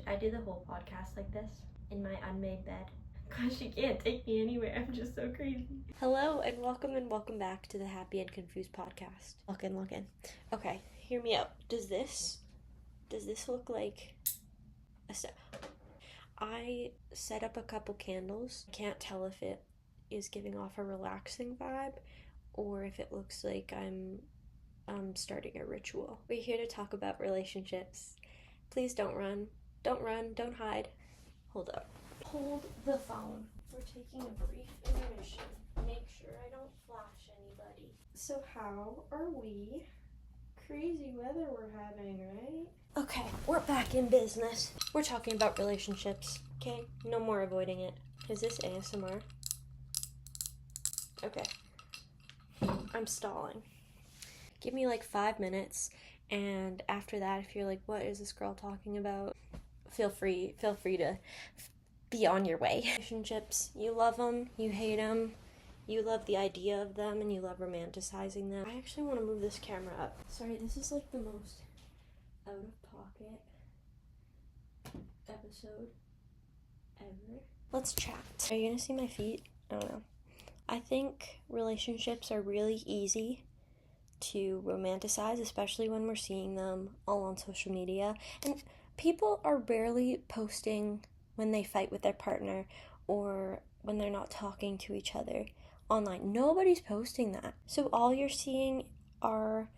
I do the whole podcast like this in my unmade bed. Gosh, she can't take me anywhere. I'm just so crazy. Hello and welcome back to the Happy and Confused podcast. Look in. Okay, hear me out. Does this look like a step? I set up a couple candles. I can't tell if it is giving off a relaxing vibe or if it looks like I'm starting a ritual. We're here to talk about relationships. Please don't run. Don't hide. Hold up. Hold the phone. We're taking a brief intermission. Make sure I don't flash anybody. So how are we? Crazy weather we're having, right? Okay, we're back in business. We're talking about relationships, okay? No more avoiding it. Is this ASMR? Okay. I'm stalling. Give me like 5 minutes, and after that, if you're like, what is this girl talking about? Feel free to be on your way. Relationships, you love them, you hate them, you love the idea of them, and you love romanticizing them. I actually want to move this camera up. Sorry, this is like the most out of pocket episode ever. Let's chat. Are you gonna see my feet? I don't know. I think relationships are really easy to romanticize, especially when we're seeing them all on social media. And people are rarely posting when they fight with their partner or when they're not talking to each other online. Nobody's posting that. So all you're seeing are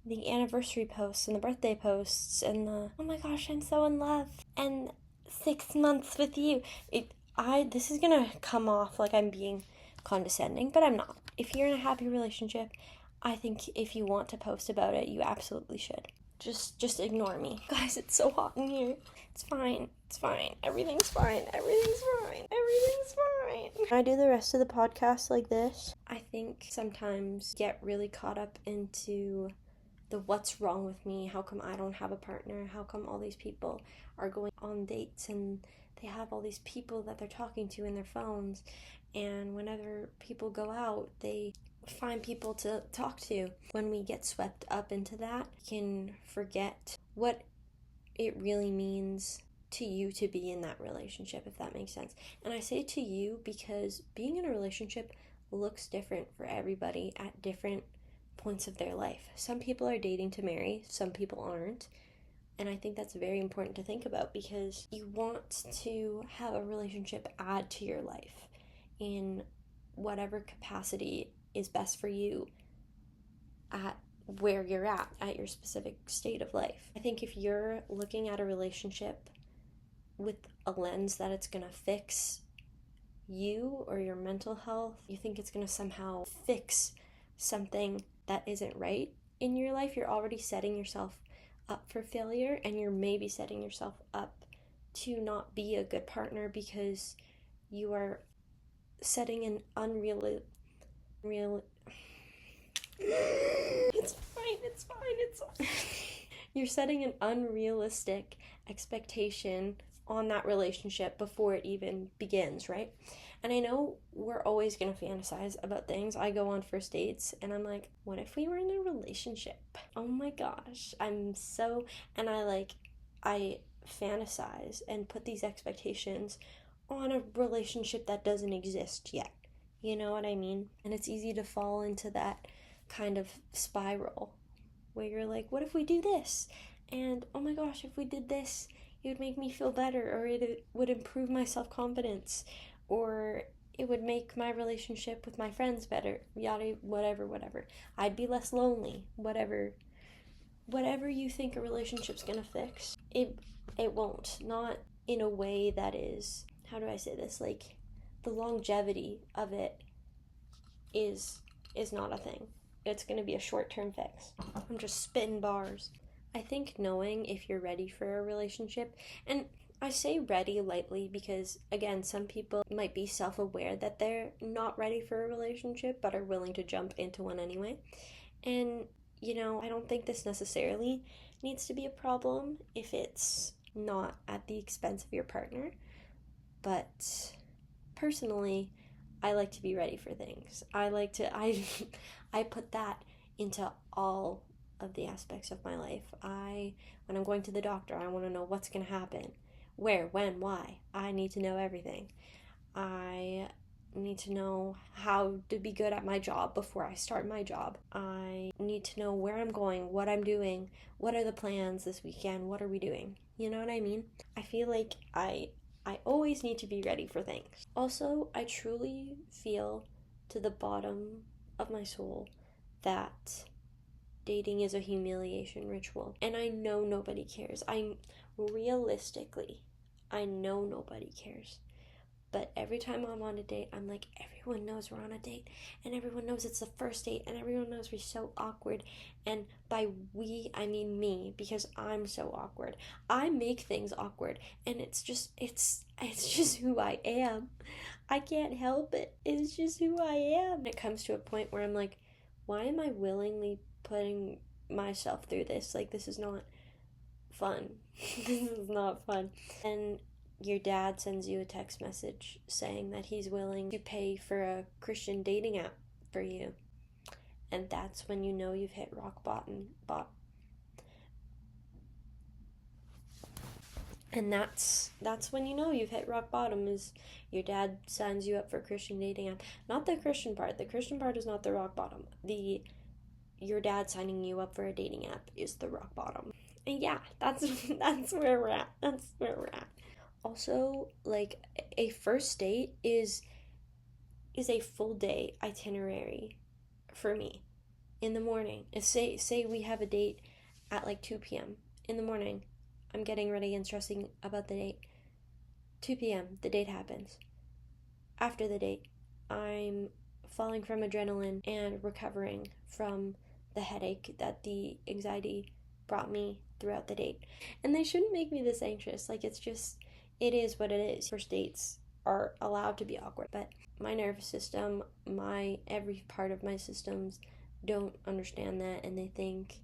the anniversary posts and the birthday posts and the, oh my gosh, I'm so in love, and 6 months with you. This is gonna come off like I'm being condescending, but I'm not. If you're in a happy relationship, I think if you want to post about it, you absolutely should. Just ignore me. Guys, it's so hot in here. It's fine. Everything's fine. I do the rest of the podcast like this. I think sometimes get really caught up into the what's wrong with me, how come I don't have a partner, how come all these people are going on dates and they have all these people that they're talking to in their phones, and whenever people go out, they find people to talk to. When we get swept up into that, we can forget what it really means to you to be in that relationship, if that makes sense. And I say to you because being in a relationship looks different for everybody at different points of their life. Some people are dating to marry, some people aren't. And I think that's very important to think about because you want to have a relationship add to your life in whatever capacity is best for you at where you're at your specific state of life. I think if you're looking at a relationship with a lens that it's gonna fix you or your mental health, you think it's gonna somehow fix something that isn't right in your life, you're already setting yourself up for failure, and you're maybe setting yourself up to not be a good partner because you are setting an You're setting an unrealistic expectation on that relationship before it even begins, right? And I know we're always going to fantasize about things. I go on first dates and I'm like, what if we were in a relationship? Oh my gosh. I fantasize and put these expectations on a relationship that doesn't exist yet. You know what I mean? And it's easy to fall into that kind of spiral where you're like, what if we do this? And oh my gosh, if we did this, it would make me feel better, or it would improve my self-confidence, or it would make my relationship with my friends better, yada, whatever. I'd be less lonely, whatever you think a relationship's gonna fix, it won't. Not in a way that is, how do I say this, like, the longevity of it is not a thing. It's gonna be a short-term fix. I'm just spitting bars. I think knowing if you're ready for a relationship, and I say ready lightly because, again, some people might be self-aware that they're not ready for a relationship but are willing to jump into one anyway. And, I don't think this necessarily needs to be a problem if it's not at the expense of your partner. But personally, I like to be ready for things. I put that into all of the aspects of my life. When I'm going to the doctor, I want to know what's going to happen. Where, when, why. I need to know everything. I need to know how to be good at my job before I start my job. I need to know where I'm going, what I'm doing, what are the plans this weekend, what are we doing? You know what I mean? I feel like I always need to be ready for things. Also, I truly feel to the bottom of my soul that dating is a humiliation ritual. And I know nobody cares. Realistically, I know nobody cares. But every time I'm on a date, I'm like, everyone knows we're on a date, and everyone knows it's the first date, and everyone knows we're so awkward. And by we, I mean me, because I'm so awkward. I make things awkward, and it's just who I am. I can't help it. It's just who I am. It comes to a point where I'm like, why am I willingly putting myself through this? Like, this is not fun. This is not fun. And your dad sends you a text message saying that he's willing to pay for a Christian dating app for you. And that's when you know you've hit rock bottom. And that's when you know you've hit rock bottom, is your dad signs you up for a Christian dating app. Not the Christian part. The Christian part is not the rock bottom. Your dad signing you up for a dating app is the rock bottom. And yeah, that's where we're at. That's where we're at. Also, like, a first date is a full day itinerary for me. In the morning, say we have a date at like 2 p.m. in the morning, I'm getting ready and stressing about the date. 2 p.m. the date happens. After the date, I'm falling from adrenaline and recovering from the headache that the anxiety brought me throughout the date. And they shouldn't make me this anxious. Like, it is what it is. First dates are allowed to be awkward, but my nervous system, every part of my systems don't understand that, and they think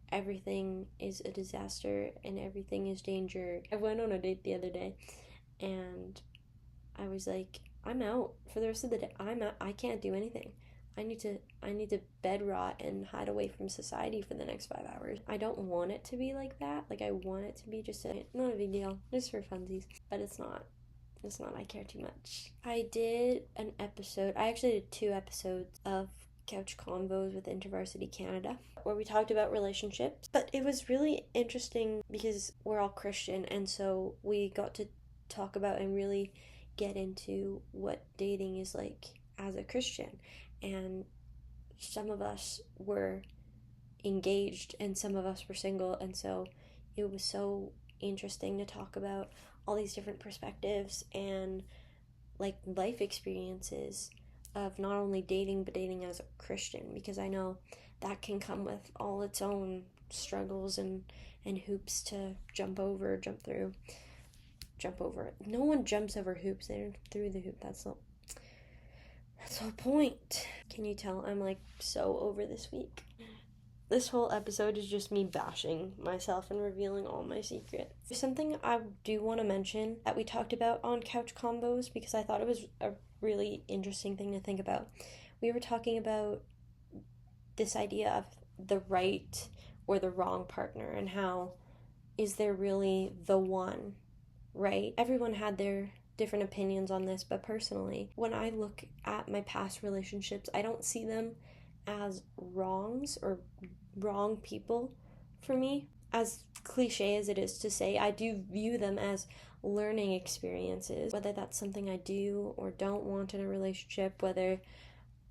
everything is a disaster and everything is danger. I went on a date the other day, and I was like, I'm out for the rest of the day. I'm out. I can't do anything. I need to bed rot and hide away from society for the next 5 hours. I don't want it to be like that. Like, I want it to be just not a big deal, just for funsies. But it's not. It's not. I care too much. I did an episode. I actually did 2 episodes of Couch Convos with InterVarsity Canada, where we talked about relationships. But it was really interesting because we're all Christian, and so we got to talk about and really get into what dating is like as a Christian. And some of us were engaged and some of us were single, and so it was so interesting to talk about all these different perspectives and like life experiences of not only dating but dating as a Christian, because I know that can come with all its own struggles and hoops to jump over. No one jumps over hoops, they're through the hoop. That's the whole point. Can you tell I'm like so over this week? This whole episode is just me bashing myself and revealing all my secrets. There's something I do want to mention that we talked about on Couch Combos, because I thought it was a really interesting thing to think about. We were talking about this idea of the right or the wrong partner, and how is there really the one, right? Everyone had their different opinions on this, but personally, when I look at my past relationships, I don't see them as wrongs or wrong people for me. As cliche as it is to say, I do view them as learning experiences, whether that's something I do or don't want in a relationship, whether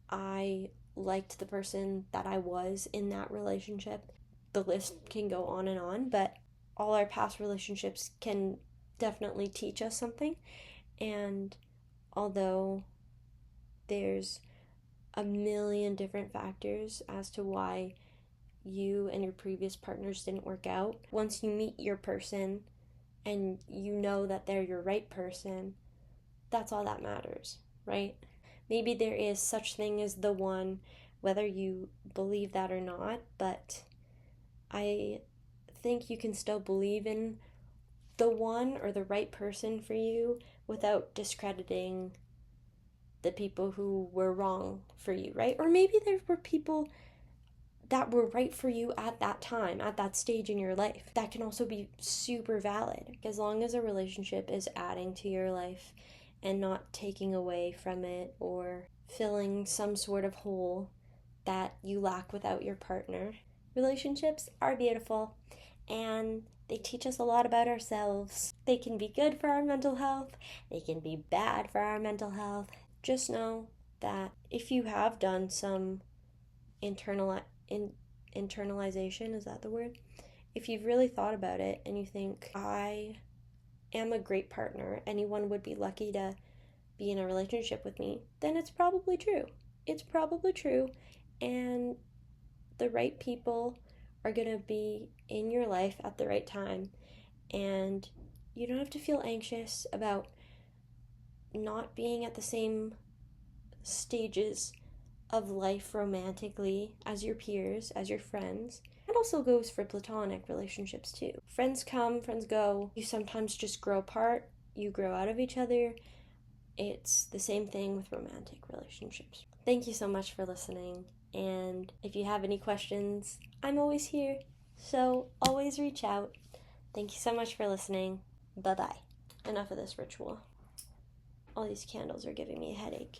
I liked the person that I was in that relationship. The list can go on, but all our past relationships can definitely teach us something. And although there's a million different factors as to why you and your previous partners didn't work out, once you meet your person and you know that they're your right person, that's all that matters, right? Maybe there is such thing as the one, whether you believe that or not, but I think you can still believe in the one or the right person for you without discrediting the people who were wrong for you, right? Or maybe there were people that were right for you at that time, at that stage in your life. That can also be super valid. As long as a relationship is adding to your life and not taking away from it or filling some sort of hole that you lack without your partner. Relationships are beautiful and they teach us a lot about ourselves. They can be good for our mental health, they can be bad for our mental health. Just know that if you have done some internalization, is that the word? If you've really thought about it and you think, I am a great partner, anyone would be lucky to be in a relationship with me, then it's probably true. It's probably true, and the right people are going to be in your life at the right time, and you don't have to feel anxious about not being at the same stages of life romantically as your peers, as your friends. It also goes for platonic relationships too. Friends come, friends go. You sometimes just grow apart, you grow out of each other. It's the same thing with romantic relationships. Thank you so much for listening, and if you have any questions, I'm always here, so always reach out. Thank you so much for listening. Bye-bye. Enough of this ritual. All these candles are giving me a headache.